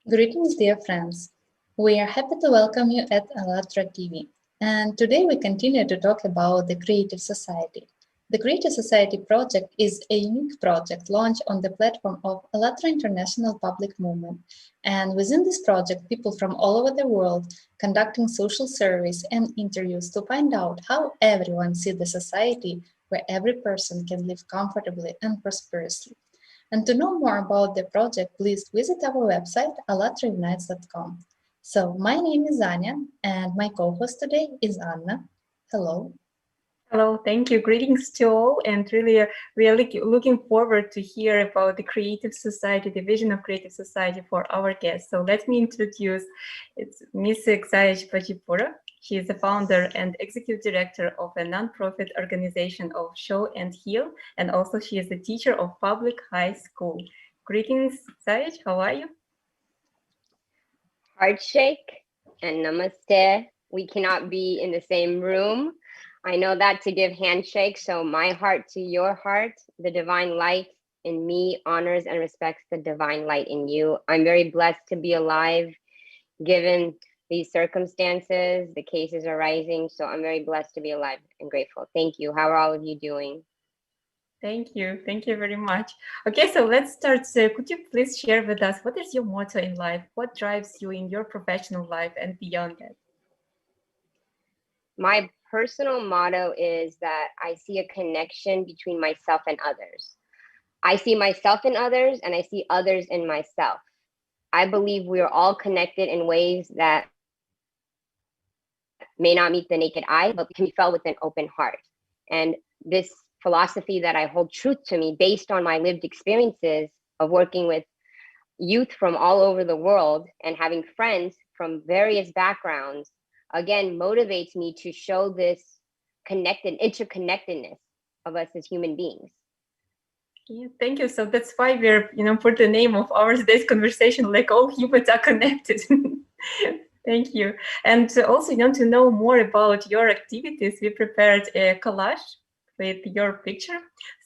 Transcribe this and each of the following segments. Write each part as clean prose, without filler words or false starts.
Greetings, dear friends. We are happy to welcome you at ALLATRA TV. And today we continue to talk about the Creative Society. The Creative Society project is a unique project launched on the platform of ALLATRA International Public Movement. And within this project, people from all over the world conducting social surveys and interviews to find out how everyone sees the society where every person can live comfortably and prosperously. And to know more about the project, please visit our website allatraunites.com. So my name is Anya and my co-host today is Anna. Hello. Hello, thank you. Greetings to all, and really, we are looking forward to hear about the Creative Society, the vision of Creative Society for our guests. So let me introduce, it's Miss Xahej Bajipura. She is the founder and executive director of a nonprofit organization of Show and Heal, and also she is the teacher of public high school. Greetings, Xahej, how are you? Heart shake and namaste. We cannot be in the same room. I know that to give handshakes, so my heart to your heart, the divine light in me honors and respects the divine light in you. I'm very blessed to be alive, given these circumstances. The cases are rising, so I'm very blessed to be alive and grateful. Thank you. How are all of you doing? Thank you very much. Okay, so let's start. So could you please share with us, what is your motto in life? What drives you in your professional life and beyond that? My personal motto is that I see a connection between myself and others. I see myself in others and I see others in myself. I believe we are all connected in ways that may not meet the naked eye, but can be felt with an open heart. And this philosophy that I hold truth to me based on my lived experiences of working with youth from all over the world and having friends from various backgrounds, again, motivates me to show this interconnectedness of us as human beings. Yeah, thank you. So that's why we're, for the name of our today's conversation, like all humans are connected. Thank you. And also, to know more about your activities, we prepared a collage with your picture.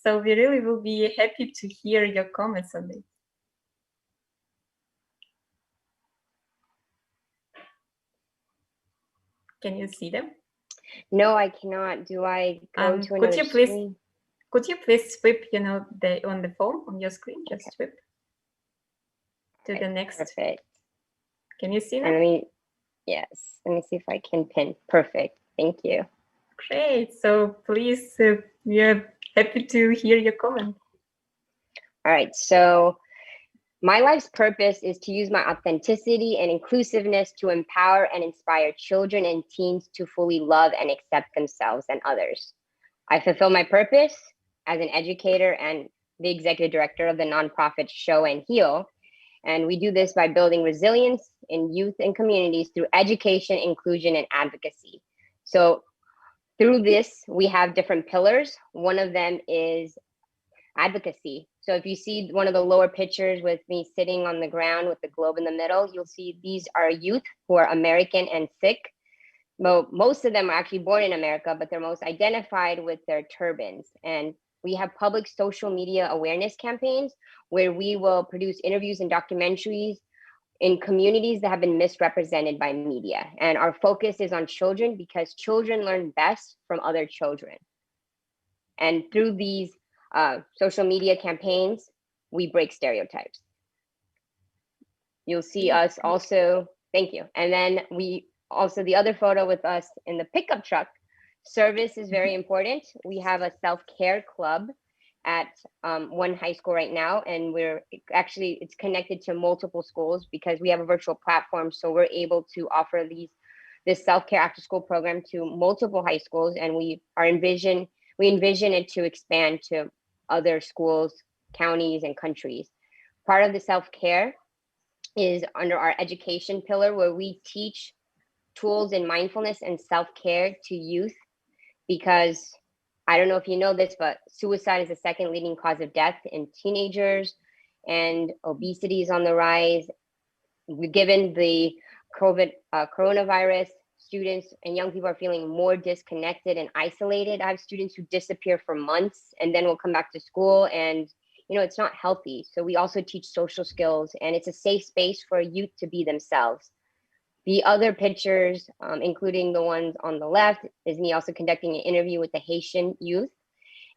So we really will be happy to hear your comments on it. Can you see them? No, I cannot. Do I go to another screen? Could you please swipe, on the phone, on your screen, just okay. Swipe to the next. Perfect. Can you see now? Yes. Let me see if I can pin. Perfect. Thank you. Great. So please, we are happy to hear your comment. All right. So my life's purpose is to use my authenticity and inclusiveness to empower and inspire children and teens to fully love and accept themselves and others. I fulfill my purpose as an educator and the executive director of the nonprofit Show and Heal. And we do this by building resilience in youth and communities through education, inclusion, and advocacy. So through this, we have different pillars. One of them is advocacy. So if you see one of the lower pictures with me sitting on the ground with the globe in the middle, you'll see these are youth who are American and Sikh. Well, most of them are actually born in America, but they're most identified with their turbans. And we have public social media awareness campaigns where we will produce interviews and documentaries in communities that have been misrepresented by media. And our focus is on children because children learn best from other children. And through these social media campaigns, we break stereotypes. You'll see us also, thank you. And then also the other photo with us in the pickup truck. Service is very important. We have a self-care club at one high school right now, and it's connected to multiple schools because we have a virtual platform. So we're able to offer this self-care after school program to multiple high schools, and we envision it to expand to other schools, counties, and countries. Part of the self-care is under our education pillar, where we teach tools in mindfulness and self-care to youth, because I don't know if you know this, but suicide is the second leading cause of death in teenagers, and obesity is on the rise. Given the coronavirus, students and young people are feeling more disconnected and isolated. I have students who disappear for months and then will come back to school, and it's not healthy. So we also teach social skills, and it's a safe space for youth to be themselves. The other pictures, including the ones on the left, is me also conducting an interview with the Haitian youth.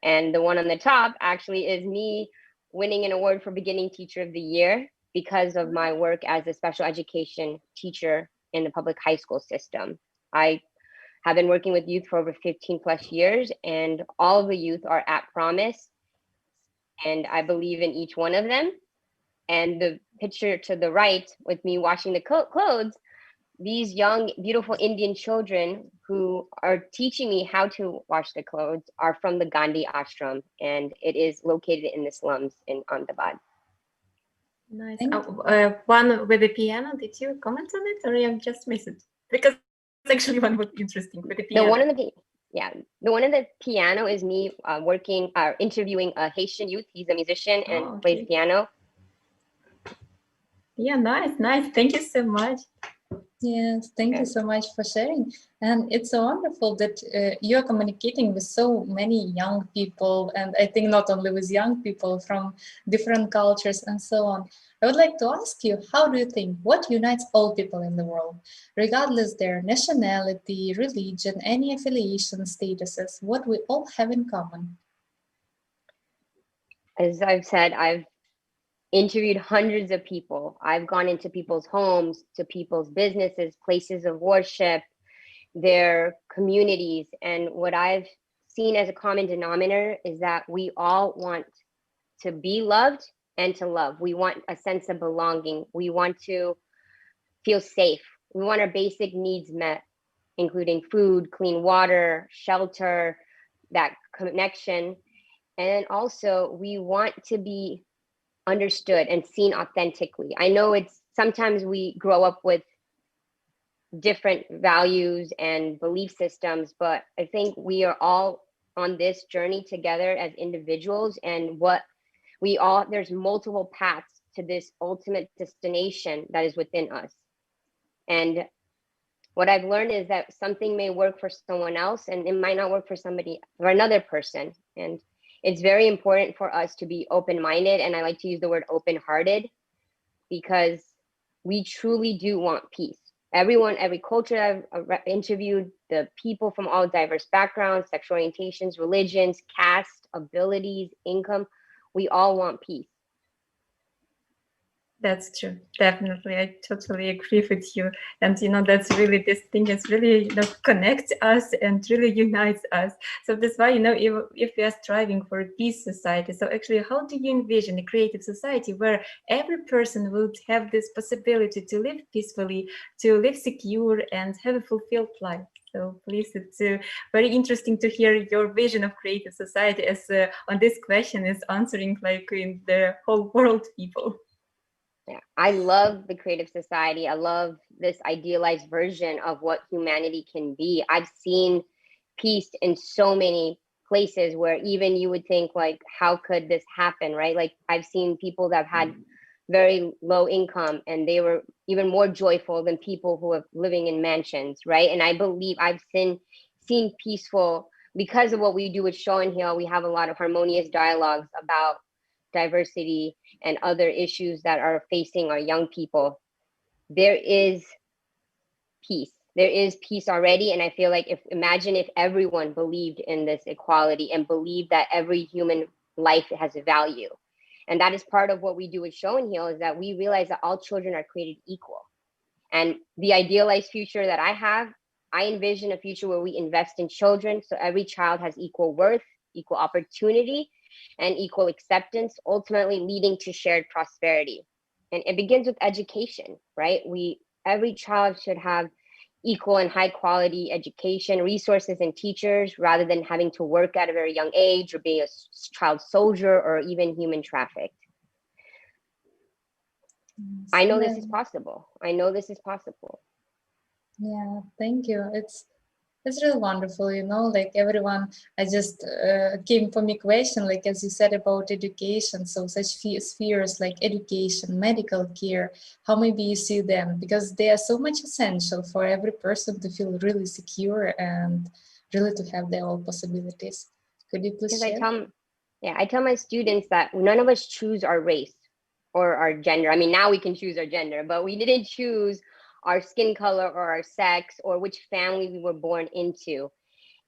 And the one on the top actually is me winning an award for Beginning Teacher of the Year because of my work as a special education teacher in the public high school system. I have been working with youth for over 15 plus years, and all of the youth are at promise. And I believe in each one of them. And the picture to the right with me washing the clothes, these young, beautiful Indian children who are teaching me how to wash the clothes are from the Gandhi ashram, and it is located in the slums in Ahmedabad. Nice. One with the piano, did you comment on it, or you just missed it? Because actually one was interesting with the piano. The one on the piano is me interviewing a Haitian youth. He's a musician and plays piano. Yeah, nice. Thank you so much. Yes, thank you so much for sharing. And it's so wonderful that you're communicating with so many young people, and I think not only with young people from different cultures and so on. I would like to ask you, how do you think, what unites all people in the world, regardless their nationality, religion, any affiliation statuses, what we all have in common? As I've said, I've interviewed hundreds of people. I've gone into people's homes, to people's businesses, places of worship, their communities. And what I've seen as a common denominator is that we all want to be loved and to love. We want a sense of belonging. We want to feel safe. We want our basic needs met, including food, clean water, shelter, that connection. And also we want to be understood and seen authentically. I know sometimes we grow up with different values and belief systems, but I think we are all on this journey together as individuals, and there's multiple paths to this ultimate destination that is within us. And what I've learned is that something may work for someone else and it might not work for another person. And it's very important for us to be open-minded, and I like to use the word open-hearted, because we truly do want peace. Everyone, every culture I've interviewed, the people from all diverse backgrounds, sexual orientations, religions, caste, abilities, income, we all want peace. That's true. Definitely. I totally agree with you. And, that's really, this thing is really, connects us and really unites us. So that's why, if we are striving for a peace society, so actually, how do you envision a creative society where every person would have this possibility to live peacefully, to live secure and have a fulfilled life? So please, it's very interesting to hear your vision of creative society as on this question is answering like in the whole world people. Yeah, I love the creative society. I love this idealized version of what humanity can be. I've seen peace in so many places where even you would think like, how could this happen, right? Like I've seen people that have had very low income and they were even more joyful than people who are living in mansions, right? And I believe I've seen peaceful, because of what we do with Show and Heal, we have a lot of harmonious dialogues about diversity and other issues that are facing our young people. There is peace. There is peace already. And I feel like imagine if everyone believed in this equality and believed that every human life has a value. And that is part of what we do with Show and Heal, is that we realize that all children are created equal. And the idealized future that I envision a future where we invest in children so every child has equal worth, equal opportunity, and equal acceptance, ultimately leading to shared prosperity. And it begins with education, right? Every child should have equal and high quality education, resources, and teachers, rather than having to work at a very young age or be a child soldier or even human trafficked. Yes. I know this is possible. Yeah, thank you. It's really wonderful, like everyone, I just came from a question, like as you said about education, so such spheres like education, medical care, how maybe you see them, because they are so much essential for every person to feel really secure and really to have their own possibilities. Could you please share? Yeah, I tell my students that none of us choose our race or our gender. I mean, now we can choose our gender, but we didn't choose our skin color or our sex or which family we were born into.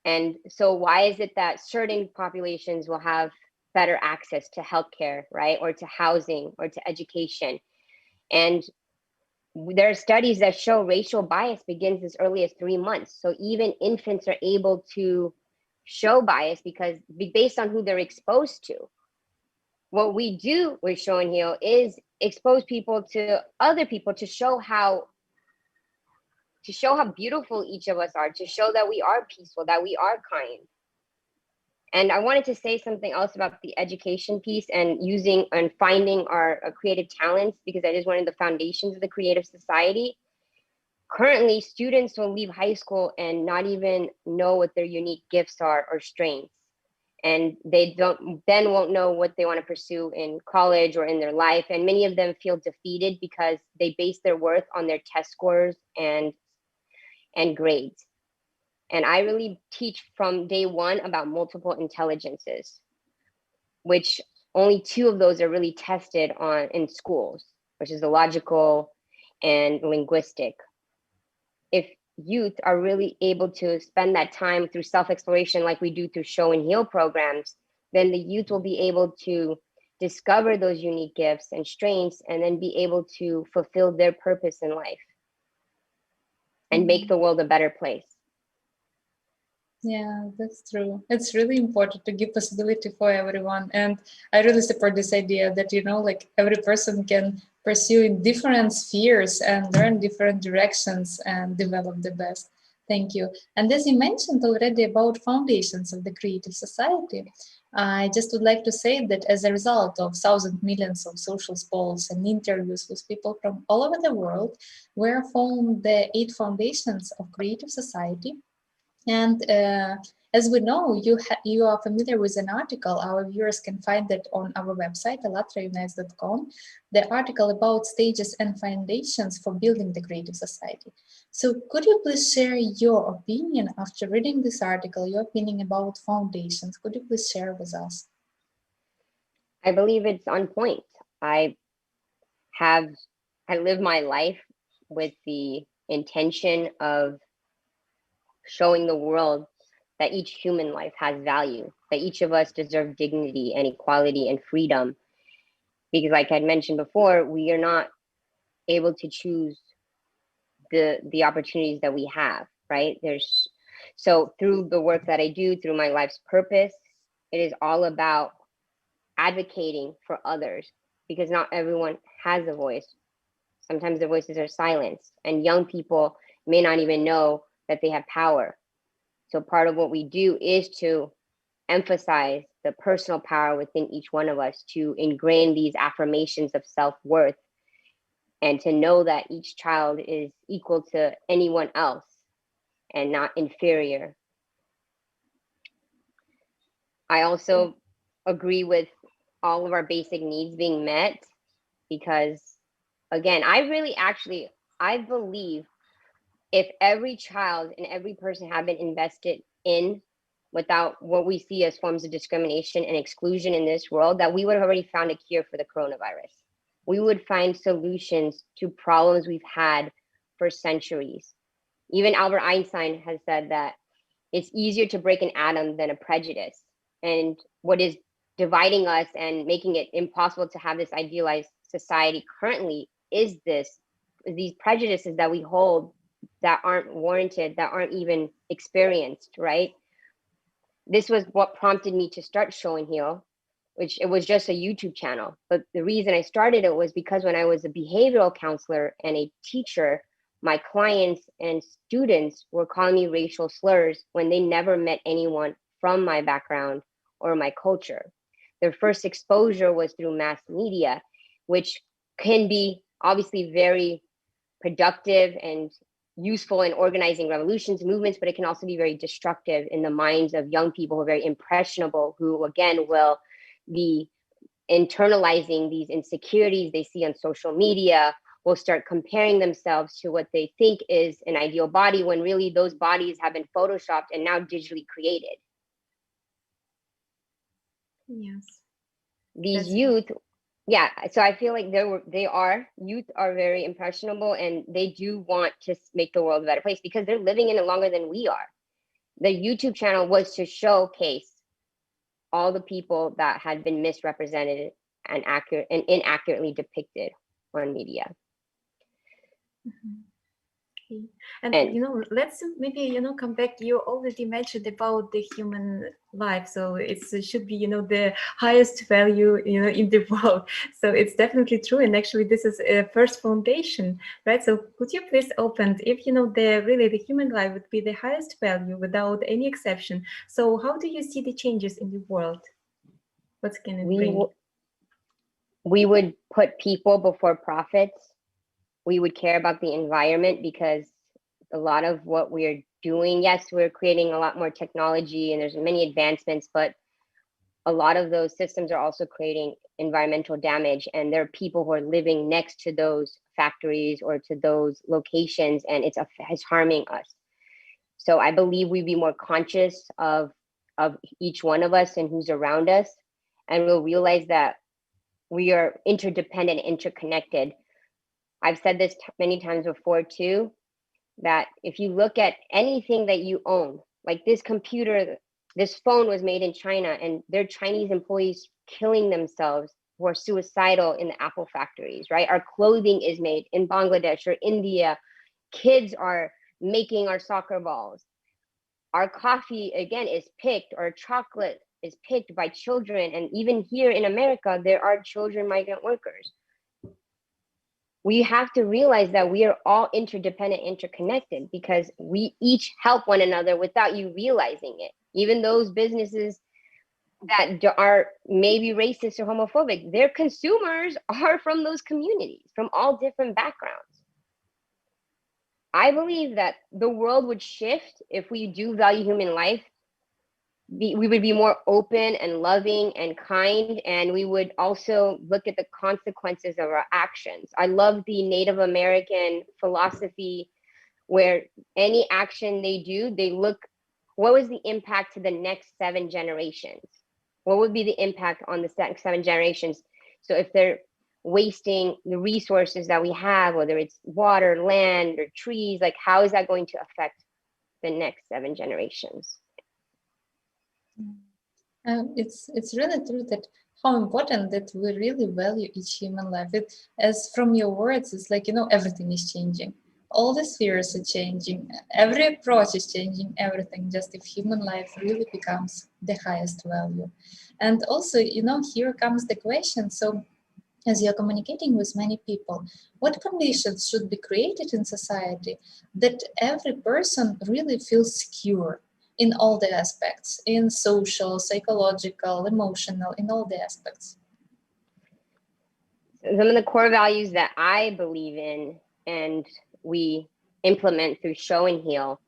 And so why is it that certain populations will have better access to healthcare, right? Or to housing or to education? And there are studies that show racial bias begins as early as 3 months. So even infants are able to show bias because based on who they're exposed to. What we do with Show and Heal is expose people to other people to show how beautiful each of us are, to show that we are peaceful, that we are kind. And I wanted to say something else about the education piece and using and finding our creative talents, because that is one of the foundations of the creative society. Currently, students will leave high school and not even know what their unique gifts are or strengths. And they won't know what they want to pursue in college or in their life. And many of them feel defeated because they base their worth on their test scores and grades. And I really teach from day one about multiple intelligences, which only 2 of those are really tested on in schools, which is the logical and linguistic. If youth are really able to spend that time through self-exploration like we do through Show and Heal programs, then the youth will be able to discover those unique gifts and strengths and then be able to fulfill their purpose in life and make the world a better place. Yeah, that's true. It's really important to give possibility for everyone. And I really support this idea that, like every person can pursue in different spheres and learn different directions and develop the best. Thank you. And as you mentioned already about foundations of the creative society, I just would like to say that as a result of thousands, millions of social polls and interviews with people from all over the world, were formed the 8 foundations of creative society. And as we know, you are familiar with an article. Our viewers can find that on our website, allatraunites.com, the article about stages and foundations for building the creative society. So could you please share your opinion after reading this article, your opinion about foundations? Could you please share with us? I believe it's on point. I live my life with the intention of showing the world that each human life has value, that each of us deserve dignity and equality and freedom. Because like I mentioned before, we are not able to choose the opportunities that we have, right? So through the work that I do, through my life's purpose, it is all about advocating for others, because not everyone has a voice. Sometimes their voices are silenced, and young people may not even know that they have power. So part of what we do is to emphasize the personal power within each one of us, to ingrain these affirmations of self-worth, and to know that each child is equal to anyone else and not inferior. I also agree with all of our basic needs being met, because again, I believe if every child and every person had been invested in without what we see as forms of discrimination and exclusion in this world, that we would have already found a cure for the coronavirus. We would find solutions to problems we've had for centuries. Even Albert Einstein has said that it's easier to break an atom than a prejudice. And what is dividing us and making it impossible to have this idealized society currently is these prejudices that we hold that aren't warranted, that aren't even experienced, right? This was what prompted me to start Show and Heal, which it was just a YouTube channel. But the reason I started it was because when I was a behavioral counselor and a teacher, my clients and students were calling me racial slurs when they never met anyone from my background or my culture. Their first exposure was through mass media, which can be obviously very productive and useful in organizing revolutions, movements, but it can also be very destructive in the minds of young people who are very impressionable, who again will be internalizing these insecurities they see on social media, will start comparing themselves to what they think is an ideal body when really those bodies have been photoshopped and now digitally created. Yes. These That's youth, yeah, so I feel like youth are very impressionable, and they do want to make the world a better place because they're living in it longer than we are. The YouTube channel was to showcase all the people that had been misrepresented and inaccurately depicted on media. Mhm. Okay. And And let's maybe come back. You already mentioned about the human life, so it should be the highest value in the world. So it's definitely true, and actually this is a first foundation, right? So could you please open, if the human life would be the highest value without any exception, so how do you see the changes in the world? What can it bring? we would put people before profits. We would care about the environment, because a lot of what we're doing, yes, we're creating a lot more technology and there's many advancements, but a lot of those systems are also creating environmental damage, and there are people who are living next to those factories or to those locations, and it's harming us. So I believe we'd be more conscious of each one of us and who's around us, and we'll realize that we are interdependent, interconnected. I've said this many times before too, that if you look at anything that you own, like this computer, this phone was made in China, and there are Chinese employees killing themselves who are suicidal in the Apple factories, right? Our clothing is made in Bangladesh or India. Kids are making our soccer balls. Our coffee, again, is picked, or chocolate is picked by children. And even here in America, there are children migrant workers. We have to realize that we are all interdependent, interconnected, because we each help one another without you realizing it. Even those businesses that are maybe racist or homophobic, their consumers are from those communities, from all different backgrounds. I believe that the world would shift if we do value human life. We would be more open and loving and kind, and we would also look at the consequences of our actions. I love the Native American philosophy, where any action they do, they look, what was the impact to the next 7 generations? What would be the impact on the next 7 generations? So if they're wasting the resources that we have, whether it's water, land, or trees, like how is that going to affect the next 7 generations? It's really true that how important that we really value each human life. As from your words, it's like everything is changing. All the spheres are changing. Every approach is changing everything. Just if human life really becomes the highest value, and also here comes the question. So, as you're communicating with many people, what conditions should be created in society that every person really feels secure in all the aspects, in social, psychological, emotional, in all the aspects? Some of the core values that I believe in and we implement through Show and Heal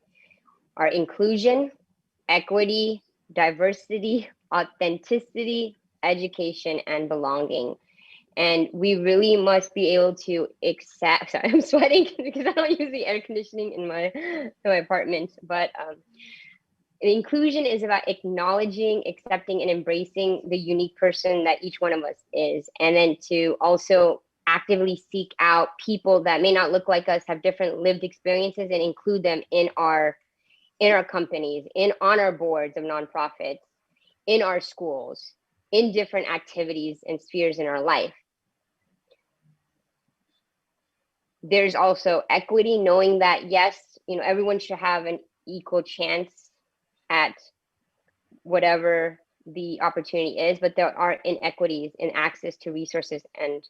are inclusion, equity, diversity, authenticity, education, and belonging. And we really must be able to accept, sorry, I'm sweating because I don't use the air conditioning in my apartment, but inclusion is about acknowledging, accepting, and embracing the unique person that each one of us is. And then to also actively seek out people that may not look like us, have different lived experiences, and include them in our companies, on our boards of nonprofits, in our schools, in different activities and spheres in our life. There's also equity, knowing that yes, everyone should have an equal chance at whatever the opportunity is, but there are inequities in access to resources, and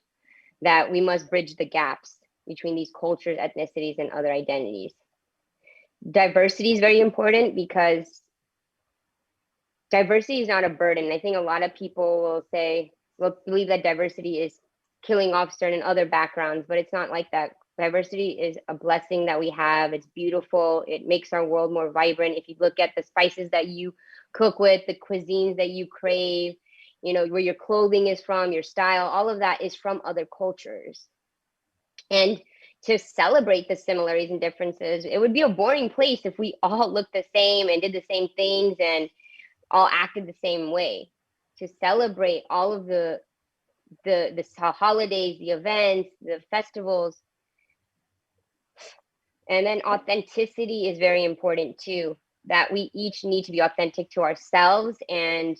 that we must bridge the gaps between these cultures, ethnicities, and other identities. Diversity is very important, because diversity is not a burden. I think a lot of people will believe that diversity is killing off certain other backgrounds, but it's not like that. Diversity is a blessing that we have. It's beautiful. It makes our world more vibrant. If you look at the spices that you cook with, the cuisines that you crave, where your clothing is from, your style, all of that is from other cultures. And to celebrate the similarities and differences, it would be a boring place if we all looked the same and did the same things and all acted the same way. to celebrate all of the holidays, the events, the festivals. And then authenticity is very important too, that we each need to be authentic to ourselves, and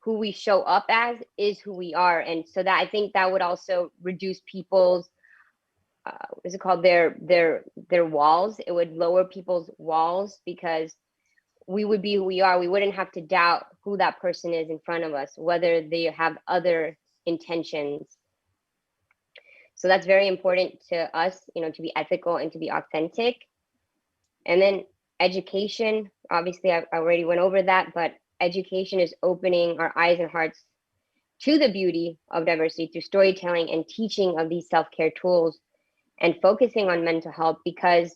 who we show up as is who we are. And so that, I think that would also reduce people's what is it called, their walls. It would lower people's walls, because we would be who we are. We wouldn't have to doubt who that person is in front of us, whether they have other intentions. So that's very important to us, to be ethical and to be authentic. And then education, obviously I already went over that, but education is opening our eyes and hearts to the beauty of diversity through storytelling and teaching of these self-care tools, and focusing on mental health. Because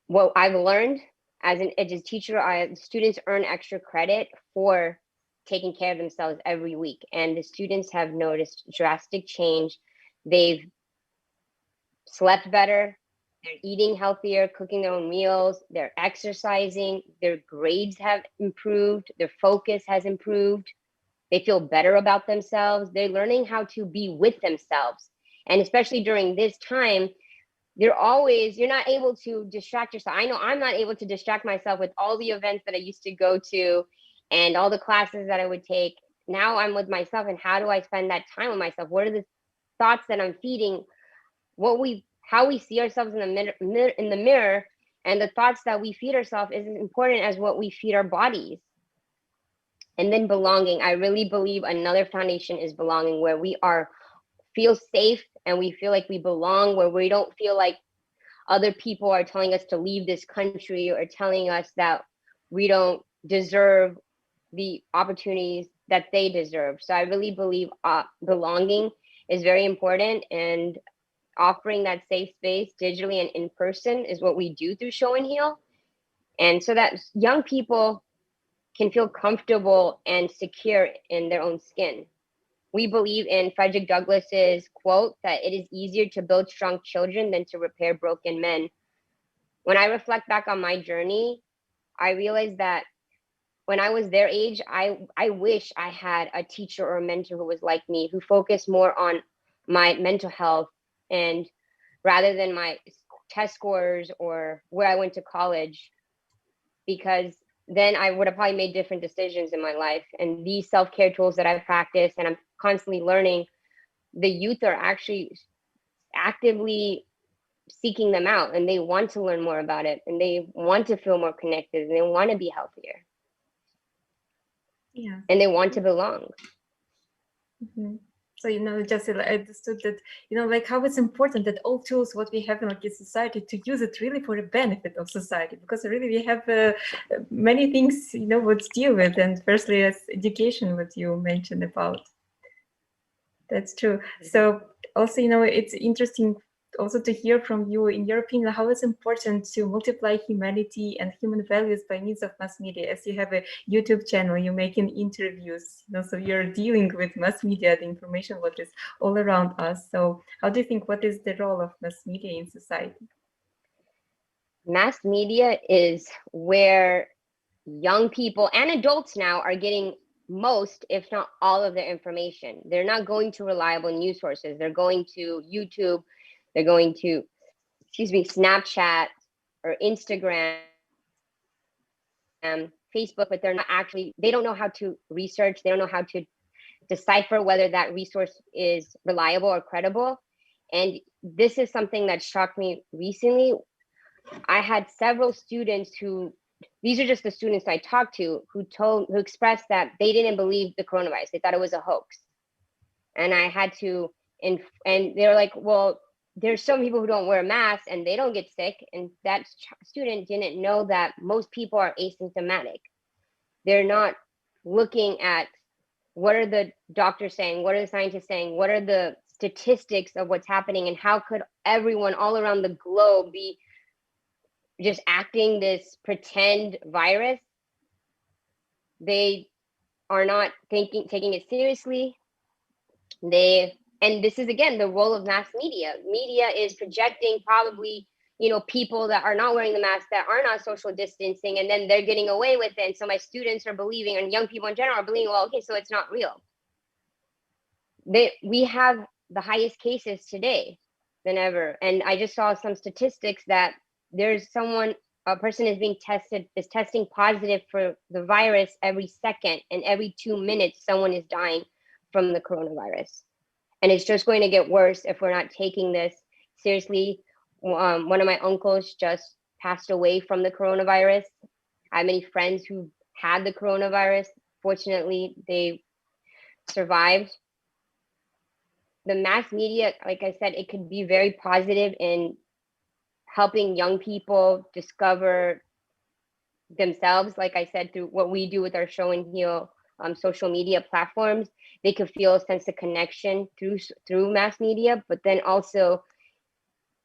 what I've learned as a teacher, students earn extra credit for taking care of themselves every week. And the students have noticed drastic change. They've slept better, they're eating healthier, cooking their own meals, they're exercising, their grades have improved, their focus has improved, they feel better about themselves, they're learning how to be with themselves. And especially during this time, you're not able to distract yourself. I know I'm not able to distract myself with all the events that I used to go to and all the classes that I would take. Now I'm with myself, and how do I spend that time with myself? What are the thoughts that I'm feeding? How we see ourselves in the mirror, and the thoughts that we feed ourselves is as important as what we feed our bodies. And then belonging. I really believe another foundation is belonging, where we feel safe and we feel like we belong, where we don't feel like other people are telling us to leave this country or telling us that we don't deserve the opportunities that they deserve. So I really believe belonging is very important, and offering that safe space digitally and in person is what we do through Show and Heal. And so that young people can feel comfortable and secure in their own skin. We believe in Frederick Douglass's quote that it is easier to build strong children than to repair broken men. When I reflect back on my journey, I realized that when I was their age, I wish I had a teacher or a mentor who was like me, who focused more on my mental health, and rather than my test scores or where I went to college, because then I would have probably made different decisions in my life. And these self-care tools that I practice and I'm constantly learning, the youth are actually actively seeking them out, and they want to learn more about it, and they want to feel more connected, and they want to be healthier. Yeah. And they want to belong. Mm-hmm. So, just I understood that, like how it's important that all tools, what we have in like in society, to use it really for the benefit of society, because really we have many things, what to deal with. And firstly, as education, what you mentioned about. That's true. So also, it's interesting also to hear from you, in your opinion, how it's important to multiply humanity and human values by means of mass media. As you have a YouTube channel, you're making interviews, so you're dealing with mass media, the information what is all around us. So how do you think, what is the role of mass media in society? Mass media is where young people and adults now are getting most, if not all, of their information. They're not going to reliable news sources. They're going to YouTube, they're going to, Snapchat or Instagram, Facebook, but they're not actually, they don't know how to research. They don't know how to decipher whether that resource is reliable or credible. And this is something that shocked me recently. I had several students these are just the students I talked to, who expressed that they didn't believe the coronavirus. They thought it was a hoax. And I had to, and they're like, well, there's some people who don't wear masks and they don't get sick. And that student didn't know that most people are asymptomatic. They're not looking at what are the doctors saying, what are the scientists saying, what are the statistics of what's happening, and how could everyone all around the globe be just acting this pretend virus. They are not taking it seriously. And this is again the role of mass media. Media is projecting probably, people that are not wearing the mask, that are not social distancing, and then they're getting away with it. And so my students are believing, and young people in general are believing, well, okay, so it's not real. We have the highest cases today than ever. And I just saw some statistics that a person is testing positive for the virus every second, and every 2 minutes, someone is dying from the coronavirus. And it's just going to get worse if we're not taking this seriously. One of my uncles just passed away from the coronavirus. I have many friends who had the coronavirus. Fortunately, they survived. The mass media, like I said, it could be very positive in helping young people discover themselves. Like I said, through what we do with our Show and Heal social media platforms, they could feel a sense of connection through mass media, but then also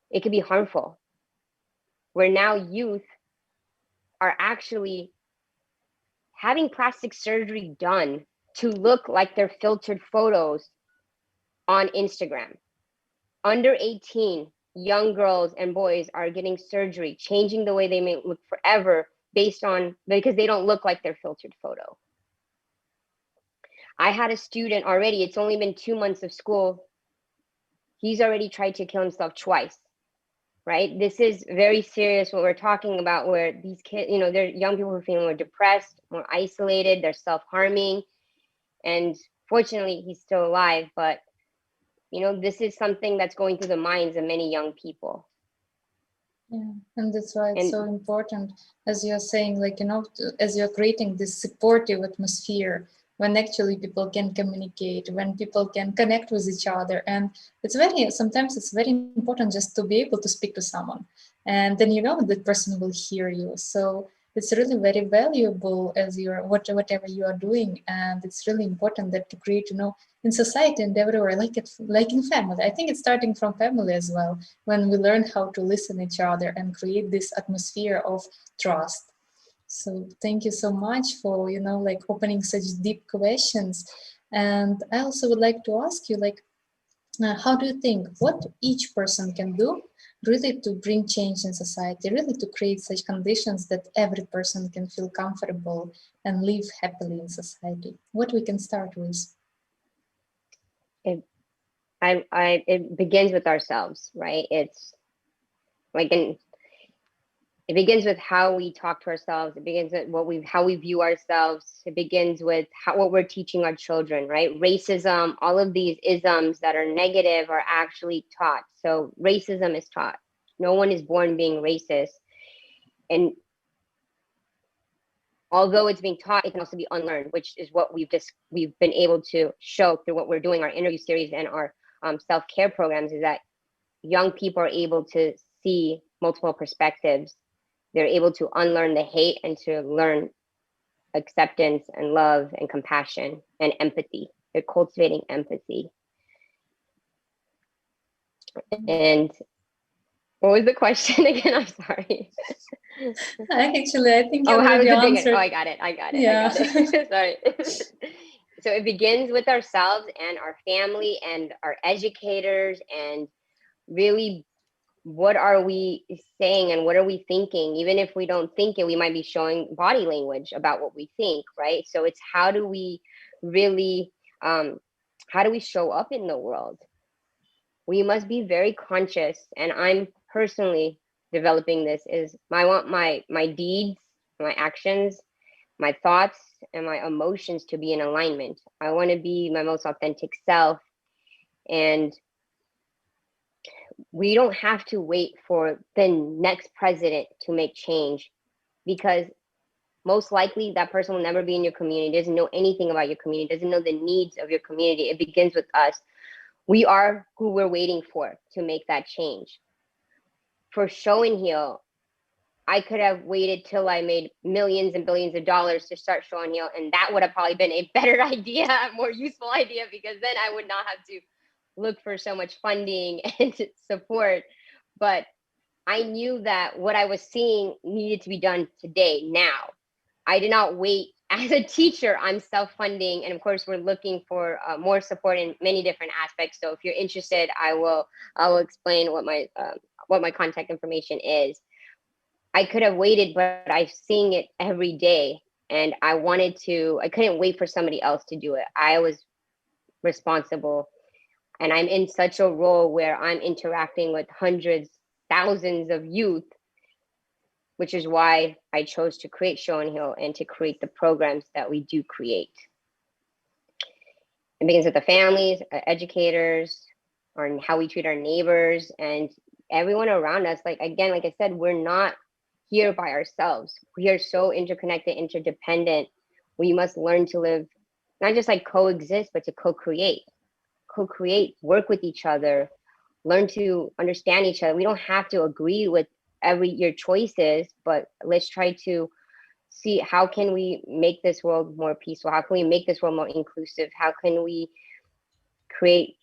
it could be harmful, where now youth are actually having plastic surgery done to look like their filtered photos on Instagram. Under 18, young girls and boys are getting surgery, changing the way they may look forever because they don't look like their filtered photo. I had a student already, it's only been 2 months of school. He's already tried to kill himself twice, right? This is very serious what we're talking about, where these kids, they're young people who are feeling more depressed, more isolated, they're self-harming. And fortunately, he's still alive, but this is something that's going through the minds of many young people. Yeah, and that's why it's so important, as you're saying, as you're creating this supportive atmosphere, when actually people can communicate, when people can connect with each other. And sometimes it's very important just to be able to speak to someone. And then that person will hear you. So it's really very valuable as whatever you are doing. And it's really important that to create, in society and everywhere, like in family. I think it's starting from family as well, when we learn how to listen to each other and create this atmosphere of trust. So thank you so much for, opening such deep questions. And I also would like to ask you, how do you think what each person can do really to bring change in society, really to create such conditions that every person can feel comfortable and live happily in society? What we can start with? It begins with ourselves, right? It's like it begins with how we talk to ourselves. It begins with how we view ourselves. It begins with what we're teaching our children, right? Racism, all of these isms that are negative are actually taught. So racism is taught. No one is born being racist. And although it's being taught, it can also be unlearned, which is what we've been able to show through what we're doing, our interview series and our self-care programs, is that young people are able to see multiple perspectives. They're able to unlearn the hate and to learn acceptance and love and compassion and empathy. They're cultivating empathy. And what was the question again? I'm sorry. I think you already answered. I got it. Yeah. Sorry. So it begins with ourselves and our family and our educators, and really, what are we saying and what are we thinking? Even if we don't think it, we might be showing body language about what we think, right? So it's how do we really, how do we show up in the world? We must be very conscious, and I'm personally developing this, I want my deeds, my actions, my thoughts, and my emotions to be in alignment. I want to be my most authentic self. And we don't have to wait for the next president to make change, because most likely that person will never be in your community, doesn't know anything about your community, doesn't know the needs of your community. It begins with us. We are who we're waiting for to make that change. For Show and Heal, I could have waited till I made millions and billions of dollars to start Show and Heal, and that would have probably been a better idea, a more useful idea, because then I would not have to look for so much funding and support. But I knew that what I was seeing needed to be done today, now. I did not wait as a teacher, I'm self-funding, and of course, we're looking for more support in many different aspects. So if you're interested, I will explain what my contact information is. I could have waited, but I'm seeing it every day, and I couldn't wait for somebody else to do it. I was responsible, and I'm in such a role where I'm interacting with hundreds, thousands of youth, which is why I chose to create Show and Heal and to create the programs that we do create. It begins with the families, educators, on how we treat our neighbors and everyone around us. Like I said, we're not here by ourselves. We are so interconnected, interdependent. We must learn to live, not just like coexist, but to co-create, work with each other, learn to understand each other. We don't have to agree with your choices, but let's try to see how can we make this world more peaceful? How can we make this world more inclusive? How can we create,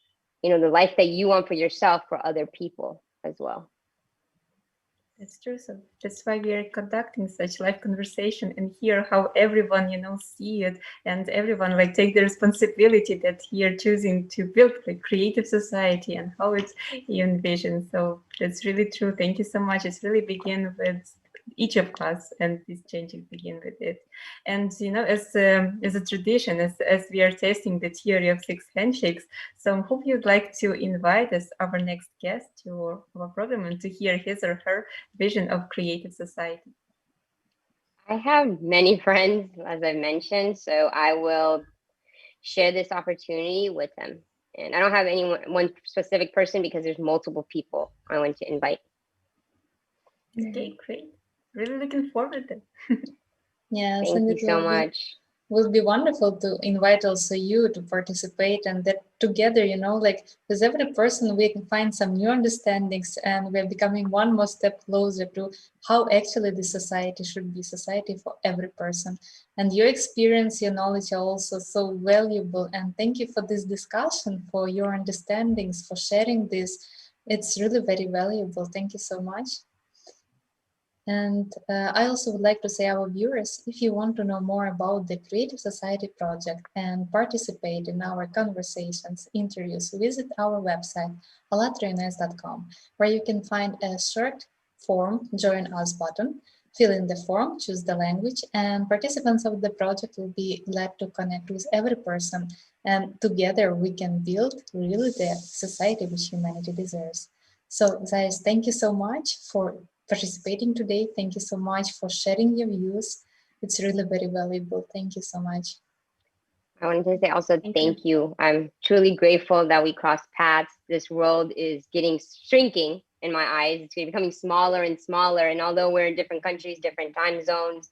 the life that you want for yourself for other people as well? That's true. So that's why we are conducting such live conversation and hear how everyone, see it, and everyone like take the responsibility that here choosing to build like creative society and how it's envisioned. So that's really true. Thank you so much. It's really begin with each of us, and this changing begin with it. And as a tradition, as we are testing the theory of six handshakes, so I hope you'd like to invite us, our next guest, to our program and to hear his or her vision of creative society. I have many friends, as I mentioned, so I will share this opportunity with them. And I don't have one specific person because there's multiple people I want to invite. Okay, great. Really looking forward to it. Yes, Thank and you it so much. will be wonderful to invite also you to participate, and that together, like with every person, we can find some new understandings, and we're becoming one more step closer to how actually the society should be society for every person. And your experience, your knowledge are also so valuable. And thank you for this discussion, for your understandings, for sharing this. It's really very valuable. Thank you so much. And I also would like to say our viewers, if you want to know more about the Creative Society project and participate in our conversations, interviews, visit our website, alatraunites.com, where you can find a short form, Join Us button. Fill in the form, choose the language, and participants of the project will be glad to connect with every person. And together we can build really the society which humanity deserves. So, Xahej, thank you so much for participating today. Thank you so much for sharing your views. It's really very valuable. Thank you so much. I wanted to say also thank you. I'm truly grateful that we crossed paths. This world is shrinking in my eyes. It's becoming smaller and smaller. And although we're in different countries, different time zones,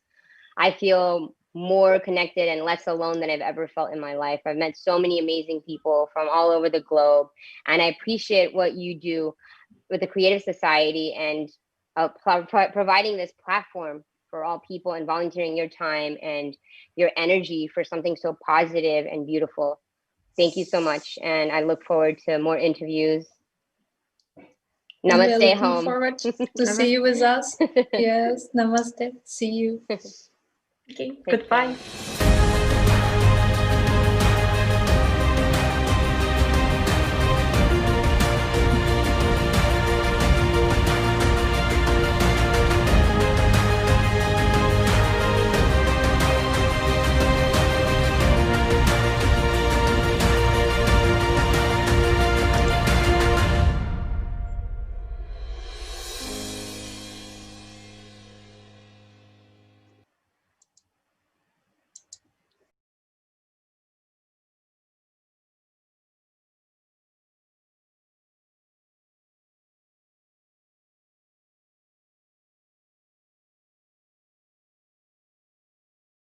I feel more connected and less alone than I've ever felt in my life. I've met so many amazing people from all over the globe, and I appreciate what you do with the Creative Society and providing this platform for all people and volunteering your time and your energy for something so positive and beautiful. Thank you so much. And I look forward to more interviews. Namaste, we're looking home. forward to see you with us. Yes, namaste. See you. Okay, goodbye.